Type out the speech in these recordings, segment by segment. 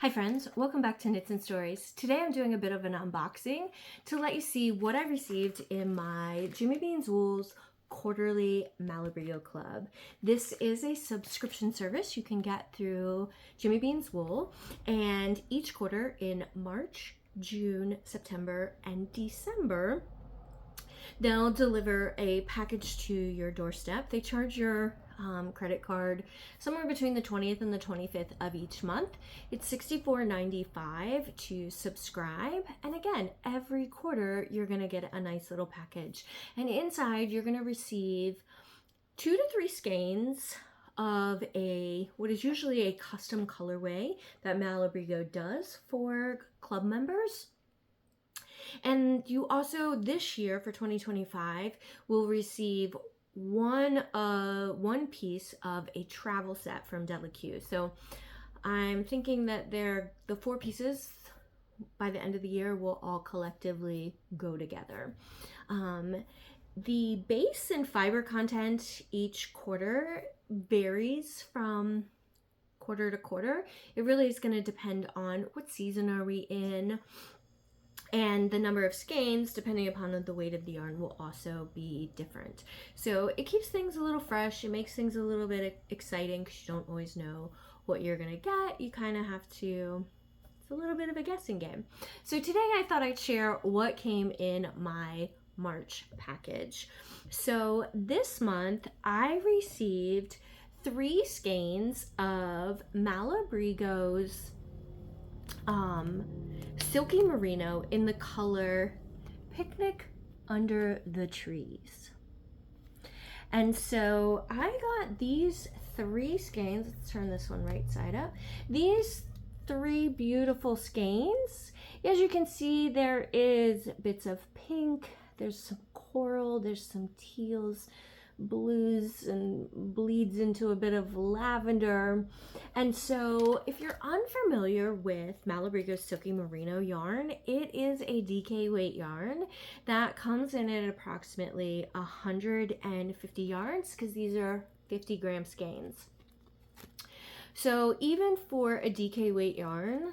Hi friends, welcome back to Knits and Stories. Today I'm doing a bit of an unboxing to let you see what I received in my Jimmy Beans Wool's quarterly Malabrigo Club. This is a subscription service you can get through Jimmy Beans Wool, and each quarter in March, June, September, and December they'll deliver a package to your doorstep. They charge your credit card somewhere between the 20th and the 25th of each month. It's $64.95 to subscribe, and again, every quarter you're going to get a nice little package, and inside you're going to receive 2 to 3 skeins of what is usually a custom colorway that Malabrigo does for club members. And you also, this year for 2025, will receive one piece of a travel set from Della. So I'm thinking that the 4 pieces by the end of the year will all collectively go together. The base and fiber content each quarter varies from quarter to quarter. It really is going to depend on what season are we in, and the number of skeins, depending upon the weight of the yarn, will also be different. So it keeps things a little fresh. It makes things a little bit exciting because you don't always know what you're gonna get. You kind of have to, it's a little bit of a guessing game. So today I thought I'd share what came in my March package. So this month I received 3 skeins of Malabrigo's silky merino in the color Picnic Under the Trees. And so I got these 3 skeins. Let's turn this one right side up. These 3 beautiful skeins. As you can see, there is bits of pink, there's some coral, there's some teals, blues, and bleeds into a bit of lavender. And so if you're unfamiliar with Malabrigo's silky merino yarn, it is a DK weight yarn that comes in at approximately 150 yards, because these are 50-gram skeins. So even for a DK weight yarn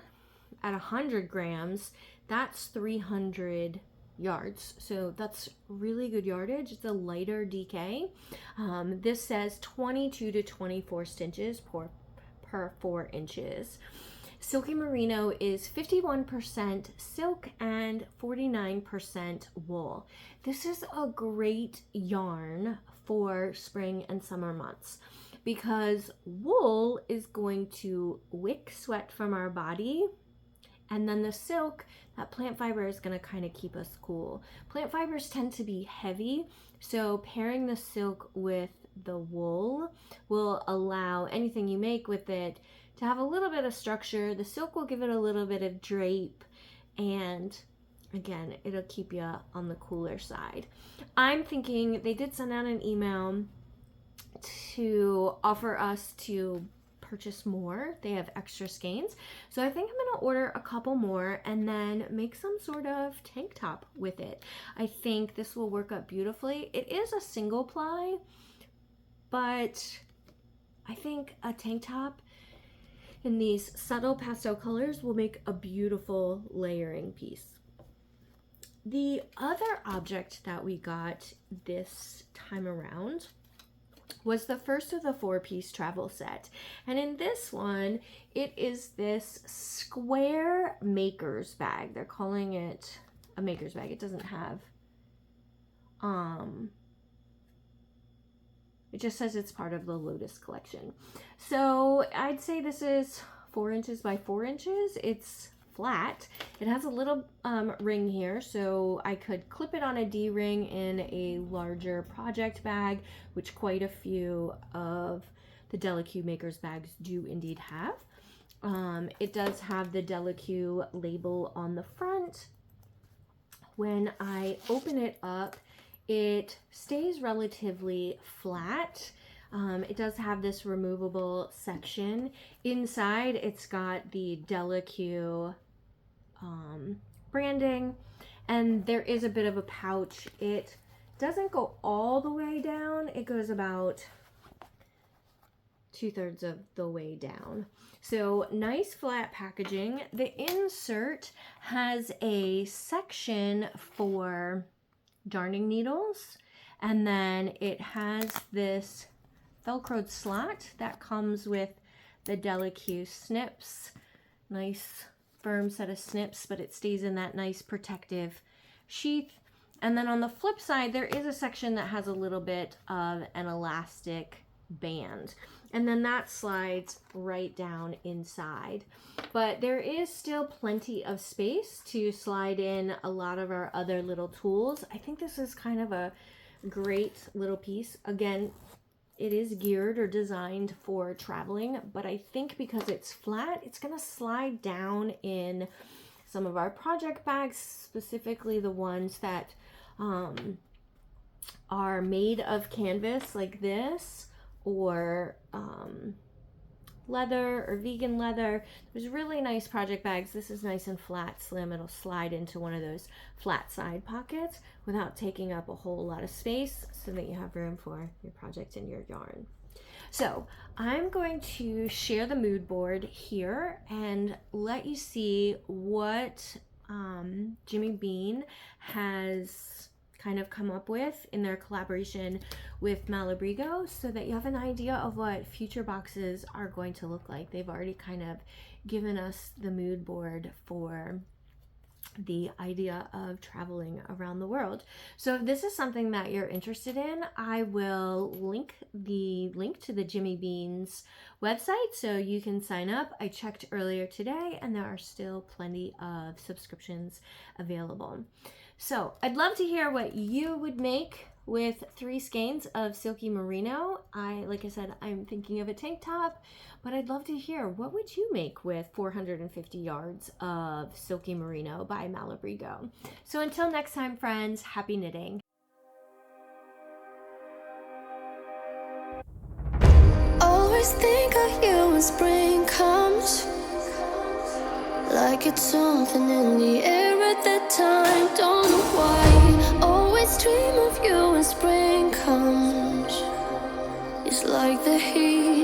at 100 grams, that's 300 yards. So that's really good yardage. It's a lighter DK. This says 22 to 24 stitches per 4 inches. Silky merino is 51% silk and 49% wool. This is a great yarn for spring and summer months, because wool is going to wick sweat from our body, and then the silk, that plant fiber, is going to kind of keep us cool. Plant fibers tend to be heavy, so pairing the silk with the wool will allow anything you make with it to have a little bit of structure. The silk will give it a little bit of drape, and again, it'll keep you on the cooler side. I'm thinking they did send out an email to offer us to purchase more. They have extra skeins, so I think I'm gonna order a couple more and then make some sort of tank top with it. I think this will work up beautifully. It is a single ply, but I think a tank top in these subtle pastel colors will make a beautiful layering piece. The other object that we got this time around was the first of the 4-piece travel set. And in this one, it is this square maker's bag. They're calling it a maker's bag. It doesn't have, it just says it's part of the Lotus collection. So I'd say this is 4 inches by 4 inches. It's flat. It has a little ring here, so I could clip it on a D-ring in a larger project bag, which quite a few of the Della maker's bags do indeed have. It does have the Della label on the front. When I open it up, it stays relatively flat. It does have this removable section. Inside, it's got the Della branding, and there is a bit of a pouch. It doesn't go all the way down. It goes about 2/3 of the way down. So nice flat packaging. The insert has a section for darning needles, and then it has this velcroed slot that comes with the della snips. Nice firm set of snips, but it stays in that nice protective sheath. And then on the flip side, there is a section that has a little bit of an elastic band, and then that slides right down inside. But there is still plenty of space to slide in a lot of our other little tools. I think this is kind of a great little piece. Again, it is geared or designed for traveling, but I think because it's flat, it's gonna slide down in some of our project bags, specifically the ones that are made of canvas like this, or leather or vegan leather. There's really nice project bags. This is nice and flat, slim. It'll slide into one of those flat side pockets without taking up a whole lot of space, so that you have room for your project and your yarn. So I'm going to share the mood board here and let you see what Jimmy Bean has kind of come up with in their collaboration with Malabrigo, so that you have an idea of what future boxes are going to look like. They've already kind of given us the mood board for the idea of traveling around the world. So if this is something that you're interested in, I will link to the Jimmy Bean's website so you can sign up. I checked earlier today and there are still plenty of subscriptions available. So I'd love to hear what you would make with 3 skeins of silky merino. Like I said, I'm thinking of a tank top, but I'd love to hear, what would you make with 450 yards of silky merino by Malabrigo? So until next time, friends, happy knitting. Always think of you when spring comes, like it's something in the air at that time. Don't know why. Always dream of you when spring comes. It's like the heat